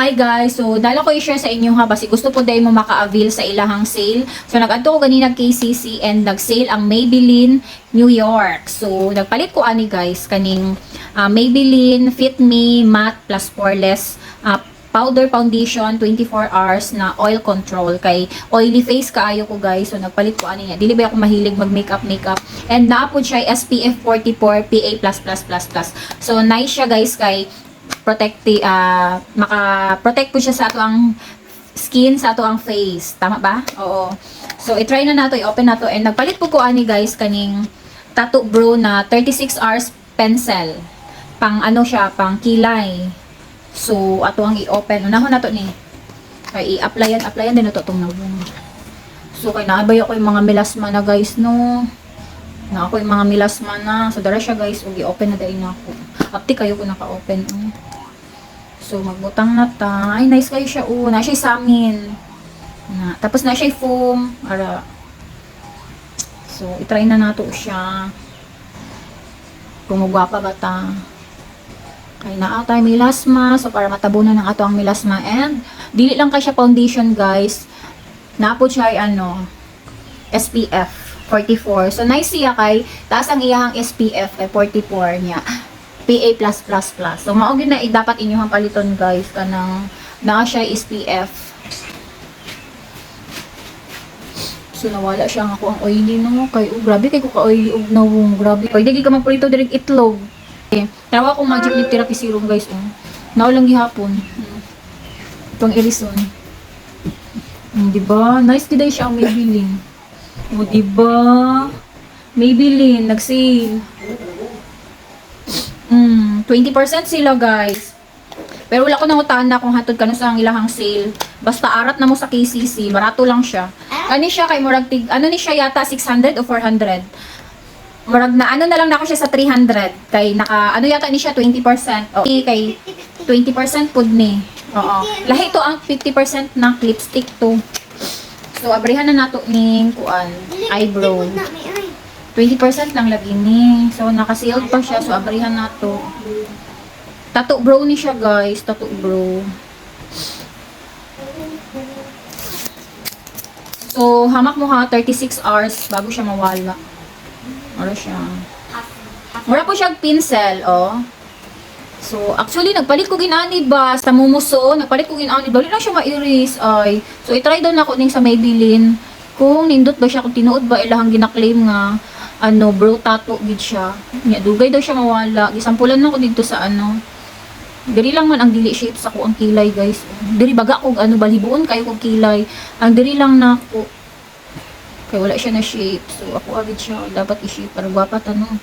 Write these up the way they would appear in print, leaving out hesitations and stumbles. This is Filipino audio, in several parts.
Hi guys, so dala ko i-share sa inyo ha, basi gusto po dahil mo maka-avail sa ilahang sale. So nag-adto ko ganina KCC and nag-sale ang Maybelline New York. So nagpalit ko ani guys kaning Maybelline Fit Me Matte Plus Poreless powder foundation 24 hours na oil control kay oily face kaayo ko guys. So nagpalit ko ani niya. Dili ba ako mahilig mag-makeup and naapod siya SPF 44 PA++++. So nice siya guys kay maka-protect po siya sa ato ang skin, sa ato ang face. Tama ba? Oo. So, i-try na nato, i-open nato. And nagpalit po ko ani guys, kaning Tattoo Bro na 36 hours pencil. Pang ano siya, pang kilay. So, ato ang i-open. Unahon nato ni. Kaya i-applyan din nato itong nabong. So, kaya naabay ako yung mga melasma na guys, no. Na ako yung mga melasma na. So, dara siya guys, ug i-open na dahil na ako. Apti kayo ko naka-open. So, magbutang na ta. Ay, nice kayo siya. Na siya sa amin. Tapos na siya foam. Ara. So, itry na nato siya. Kung magwapa ba ta. Kaya naatay melasma. So, para matabunan ng ato ang melasma. And, dili lang ka siya foundation, guys. Naapod siya ay SPF 44. So, nice siya kay. Taas ang iyahang SPF ay 44 niya. PA+++. So, maugin na dapat inyong paliton guys. Kanang naa siya SPF. So, nawala siya nga ako ang oily no. Kay, grabe kay ko ka-oily og nawong. Grabe. Kay, dagi ka magpalito direct itlog. Okay. Tawag akong Magic Lip Therapy Serum guys. Naulang gihapon. Itong Irison. Diba? Nice today siya ang Maybelline. O, diba? Maybelline, nag-sale. 20% sila, guys. Pero wala ko nang utana kung hatod ka no sa ilahang sale. Basta arat na mo sa KCC. Barato lang siya. Ano siya kay Murag ano ni siya yata 600 o 400? Murag na ano na lang na ako siya sa 300. Kay naka ano yata ni siya 20%. Okay, kay 20% pud ni. Oo. Lahi to ang 50% ng lipstick to. So, abrihan na nato ning kuan, eyebrow. 20% lang lagi ni. So, naka-sealed pa siya. So, abrihan nato. Tattoo Bro ni siya, guys. Tattoo Bro. So, hamak mo ha, 36 hours bago siya mawala. Mura siya. Mura po siya pincel, oh. So, actually, nagpalit ko ginani ba sa mumuso, nagpalit ko ginani, dali lang siya ma-erase, ay. So, itry daw na ko ning sa Maybelline, kung nindot ba siya, kung tinuod ba, ilahang ginaklaim nga, bro, tattoo, gid siya. Dugay daw siya mawala. Gisampulan na ko dito sa diri lang man ang dili shape sa ko ang kilay, guys. Diri baga ko, balibuon kayo kong kilay. Ang diri lang na ko, kaya wala siya na shape. So, ako agad siya, dapat i-shape, para gwapa tanong.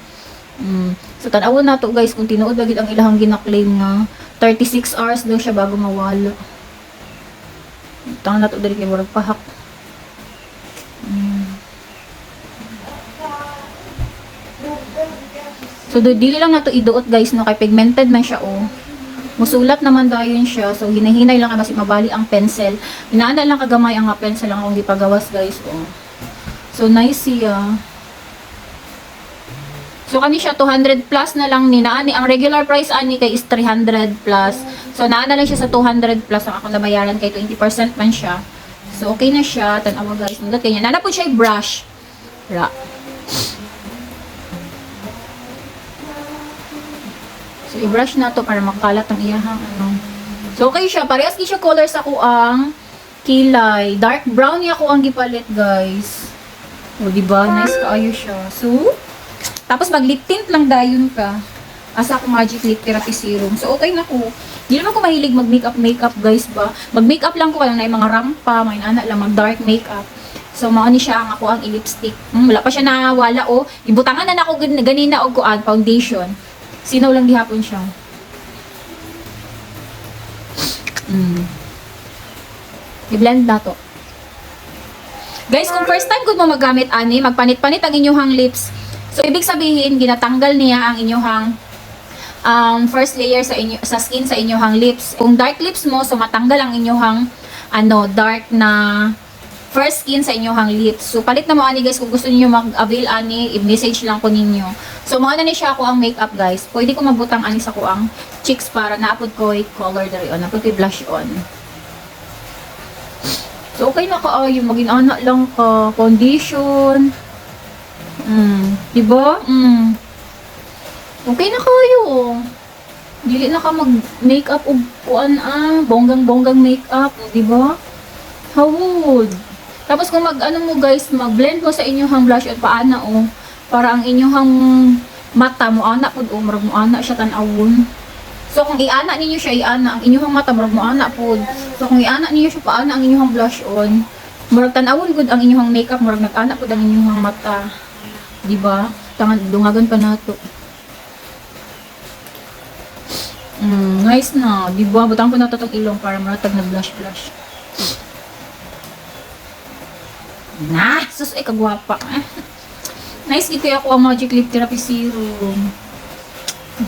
So, tanawon na to guys, kung tinuod bagid ang ilahang ginaklaim nga 36 hours daw siya bago mawala. Tangan na to dali kay murag pahak. So, dili lang na to iduot guys, no, kay pigmented man siya, oh. Musulat naman dayon siya. So, hinahinay lang kasi mabali ang pencil. Inaanda lang kagamay ang pencil lang akong gipagawas guys, oh. So, nice siya. So, kani siya 200 plus na lang ni naani. Ang regular price ani kay is 300 plus. So, naana lang siya sa 200 plus ang ako nabayaran kay 20% man siya. So, okay na siya. Tanawa guys. Nandot kanya. Nana po siya brush. Ra. So, i-brush na to para makalat ang iyahang So, okay siya. Parehas ki siya color sa kuang kilay. Dark brown niya ko ang gipalit guys. O, diba? Nice kaayo siya. So, tapos mag-lip tint lang dayon ka. Asa ako Magic Lip Therapy Serum. So, okay na ko. Hindi naman ko mahilig mag-makeup guys ba. Mag-makeup lang ko lang na yung mga rampa, may anak lang mag-dark makeup. So, maani siya ang ako ang lipstick. Wala pa siya nawala o. Ibutangan na ako ganina og kuan foundation. Sinaw lang gihapon siya. I-blend na to. Guys, kung first time ko mo magamit ani, magpanit-panit ang inyong lips. So, ibig sabihin, ginatanggal niya ang inyong first layer sa skin sa inyong lips. Kung dark lips mo, so matanggal ang inyong dark na first skin sa inyong lips. So, palit na mo ani guys, kung gusto niyo mag-avail ani, i-message lang ko ninyo. So, mga na ni siya ako ang makeup guys. Pwede ko magbutang ani sa ko ang cheeks para naapod ko color dari on, naapod ko blush on. So okay na kaayo, maging-ana lang ka, foundation. Diba? Okay na kayo. Dili na ka mag-makeup o kuan bonggang-bonggang makeup, diba? Hawod. Tapos kung ano mo guys, mag-blend mo sa inyong blush on paana para ang inyong mata mo ana pud murag mo ana siya tan-awon. So kung iana ninyo siya iana ang inyong mata murag mo ana pud. So kung iana ninyo siya paana ang inyong blush on, murag tan-awon gud ang inyong makeup, murag nag-ana pud ang inyong mata. Diba? Tangan dungagan pa nato. Nice na. Diba? Butang ko na ito ilong para maratag na blush. Na! Sus, ay kagwapa. Nice, ito ako ang Magic Lip Therapy Serum.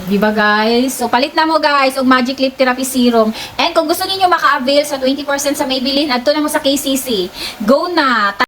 Diba guys? So, palit na mo guys ang Magic Lip Therapy Serum. And kung gusto niyo maka-avail sa 20% sa Maybelline, adto na mo sa KCC. Go na!